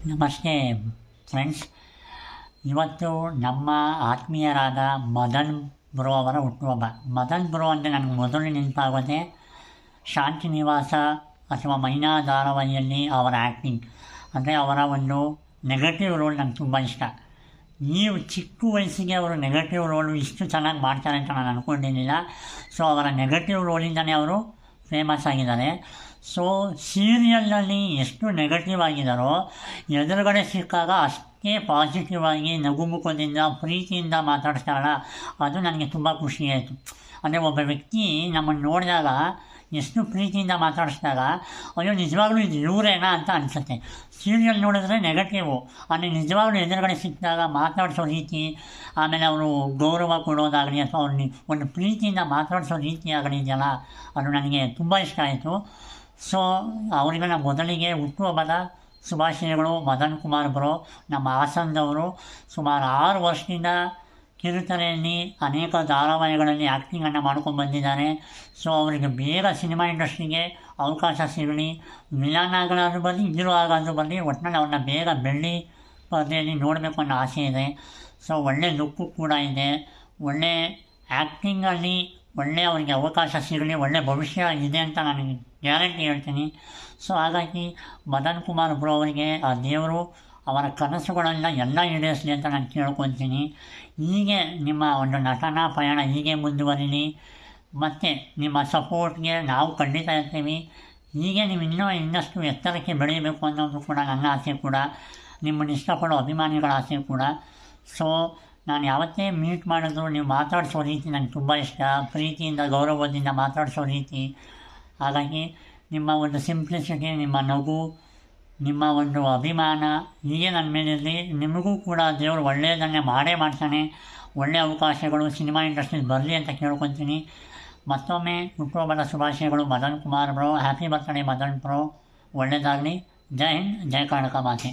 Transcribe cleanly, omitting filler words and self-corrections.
ನಮಸ್ತೆ ಫ್ರೆಂಡ್ಸ್. ಇವತ್ತು ನಮ್ಮ ಆತ್ಮೀಯರಾದ ಮದನ್ ಬ್ರೋ ಅವರ ಹುಟ್ಟುಹಬ್ಬ. ಮದನ್ ಬ್ರೋ ಅಂದರೆ ನನಗೆ ಮೊದಲು ನೆನಪಾಗೋದೆ ಶಾಂತಿ ನಿವಾಸ ಅಥವಾ ಮೈನಾ ಧಾರಾವಾಹಿಯಲ್ಲಿ ಅವರ ಆ್ಯಕ್ಟಿಂಗ್, ಅಂದರೆ ಅವರ ಒಂದು ನೆಗೆಟಿವ್ ರೋಲ್ ನನಗೆ ತುಂಬ ಇಷ್ಟ. ಈ ಚಿಕ್ಕ ವಯಸ್ಸಿಗೆ ಅವರು ನೆಗೆಟಿವ್ ರೋಲು ಇಷ್ಟು ಚೆನ್ನಾಗಿ ಮಾಡ್ತಾರೆ ಅಂತ ನಾನು ಅಂದ್ಕೊಂಡಿರಲಿಲ್ಲ. ಸೊ ಅವರ ನೆಗೆಟಿವ್ ರೋಲಿಂದಲೇ ಅವರು ಫೇಮಸ್ ಆಗಿದ್ದಾರೆ. ಸೊ ಸೀರಿಯಲ್ನಲ್ಲಿ ಎಷ್ಟು ನೆಗೆಟಿವ್ ಆಗಿದ್ದಾರೋ ಎದುರುಗಡೆ ಸಿಕ್ಕಾಗ ಅಷ್ಟೇ ಪಾಸಿಟಿವ್ ಆಗಿ ನಗುಮುಖದಿಂದ ಪ್ರೀತಿಯಿಂದ ಮಾತಾಡ್ತಾರಲ್ಲ, ಅದು ನನಗೆ ತುಂಬ ಖುಷಿ ಆಯಿತು. ಅಂದರೆ ಒಬ್ಬ ವ್ಯಕ್ತಿ ನಮ್ಮನ್ನು ನೋಡಿದಾಗ ಎಷ್ಟು ಪ್ರೀತಿಯಿಂದ ಮಾತಾಡಿಸಿದಾಗ ಅಯ್ಯೋ ನಿಜವಾಗ್ಲೂ ಇದು ಇವರೇನಾ ಅಂತ ಅನಿಸುತ್ತೆ. ಸೀರಿಯಲ್ ನೋಡಿದ್ರೆ ನೆಗೆಟಿವು, ಅಂದರೆ ನಿಜವಾಗ್ಲೂ ಎದುರುಗಡೆ ಸಿಕ್ಕಿದಾಗ ಮಾತಾಡಿಸೋ ರೀತಿ, ಆಮೇಲೆ ಅವರು ಗೌರವ ಕೊಡೋದಾಗಲಿ ಅಥವಾ ಅವ್ರನ್ನ ಒಂದು ಪ್ರೀತಿಯಿಂದ ಮಾತಾಡಿಸೋ ರೀತಿ ಆಗಲಿ ಇದೆಯಲ್ಲ, ಅದು ನನಗೆ ತುಂಬ ಇಷ್ಟ ಆಯಿತು. ಸೊ ಅವರಿಗೆ ನಮ್ಮ ಮೊದಲಿಗೆ ಹುಟ್ಟುಹಬ್ಬದ ಶುಭಾಶಯಗಳು. ಮದನ್ ಕುಮಾರ್ ಬ್ರೋ ನಮ್ಮ ಹಾಸನದವರು, ಸುಮಾರು 6 ವರ್ಷದಿಂದ ಕಿರುತೆರೆಯಲ್ಲಿ ಅನೇಕ ಧಾರಾವಾಹಿಗಳಲ್ಲಿ ಆ್ಯಕ್ಟಿಂಗನ್ನು ಮಾಡ್ಕೊಂಡು ಬಂದಿದ್ದಾರೆ. ಸೊ ಅವರಿಗೆ ಬೇಗ ಸಿನಿಮಾ ಇಂಡಸ್ಟ್ರಿಗೆ ಅವಕಾಶ ಸಿಗಲಿ, ವಿಲನ್ ಆಗಲಾದ್ರೂ ಬರಲಿ, ಹೀರೋ ಆಗಾದ್ರೂ ಬರಲಿ, ಒಟ್ಟಿನಲ್ಲಿ ಅವ್ರನ್ನ ಬೇಗ ಬೆಳ್ಳಿ ಪರದೆಯಲ್ಲಿ ನೋಡಬೇಕು ಅನ್ನೋ ಆಸೆ ಇದೆ. ಸೊ ಒಳ್ಳೆ ಲುಕ್ಕು ಕೂಡ ಇದೆ, ಒಳ್ಳೆ ಆ್ಯಕ್ಟಿಂಗಲ್ಲಿ ಒಳ್ಳೆ ಅವರಿಗೆ ಅವಕಾಶ ಸಿಗಲಿ, ಒಳ್ಳೆ ಭವಿಷ್ಯ ಇದೆ ಅಂತ ನನಗೆ ಗ್ಯಾರಂಟಿ ಹೇಳ್ತೀನಿ. ಸೊ ಹಾಗಾಗಿ ಮದನ್ ಕುಮಾರ್ ಬ್ರೋ ಅವರಿಗೆ ಆ ದೇವರು ಅವರ ಕನಸುಗಳೆಲ್ಲ ಎಲ್ಲ ಈಡೇರಿಸಲಿ ಅಂತ ನಾನು ಕೇಳ್ಕೊತೀನಿ. ಹೀಗೆ ನಿಮ್ಮ ಒಂದು ನಟನಾ ಪಯಣ ಹೀಗೆ ಮುಂದುವರಿಲಿ, ಮತ್ತು ನಿಮ್ಮ ಸಪೋರ್ಟ್ಗೆ ನಾವು ಖಂಡಿತ ಇರ್ತೀವಿ. ಹೀಗೆ ನೀವು ಇನ್ನಷ್ಟು ಎತ್ತರಕ್ಕೆ ಬೆಳೀಬೇಕು ಅನ್ನೋದು ಕೂಡ ನನ್ನ ಆಸೆ ಕೂಡ, ನಿಮ್ಮನ್ನು ಇಷ್ಟಪಡೋ ಅಭಿಮಾನಿಗಳ ಆಸೆ ಕೂಡ. ಸೊ ನಾನು ಯಾವತ್ತೇ ಮೀಟ್ ಮಾಡಿದ್ರು ನೀವು ಮಾತಾಡಿಸೋ ರೀತಿ ನನಗೆ ತುಂಬ ಇಷ್ಟ, ಪ್ರೀತಿಯಿಂದ ಗೌರವದಿಂದ ಮಾತಾಡಿಸೋ ರೀತಿ. ಹಾಗಾಗಿ ನಿಮ್ಮ ಒಂದು ಸಿಂಪ್ಲಿಸಿಟಿ, ನಿಮ್ಮ ನಗು, ನಿಮ್ಮ ಒಂದು ಅಭಿಮಾನ ಹೀಗೆ ನನ್ನ ಮೇಲಿರಲಿ. ನಿಮಗೂ ಕೂಡ ದೇವರು ಒಳ್ಳೆಯದನ್ನೇ ಮಾಡೇ ಮಾಡ್ತಾನೆ. ಒಳ್ಳೆಯ ಅವಕಾಶಗಳು ಸಿನಿಮಾ ಇಂಡಸ್ಟ್ರಿಗೆ ಬರಲಿ ಅಂತ ಕೇಳ್ಕೊತೀನಿ. ಮತ್ತೊಮ್ಮೆ ಹುಟ್ಟುಹಬ್ಬದ ಶುಭಾಶಯಗಳು Madan Kumar bro. Happy birthday Madan bro. ಒಳ್ಳೆಯದಾಗಲಿ. ಜೈ ಹಿಂದ್, ಜೈ ಕರ್ನಾಟಕ ಮಾತೆ.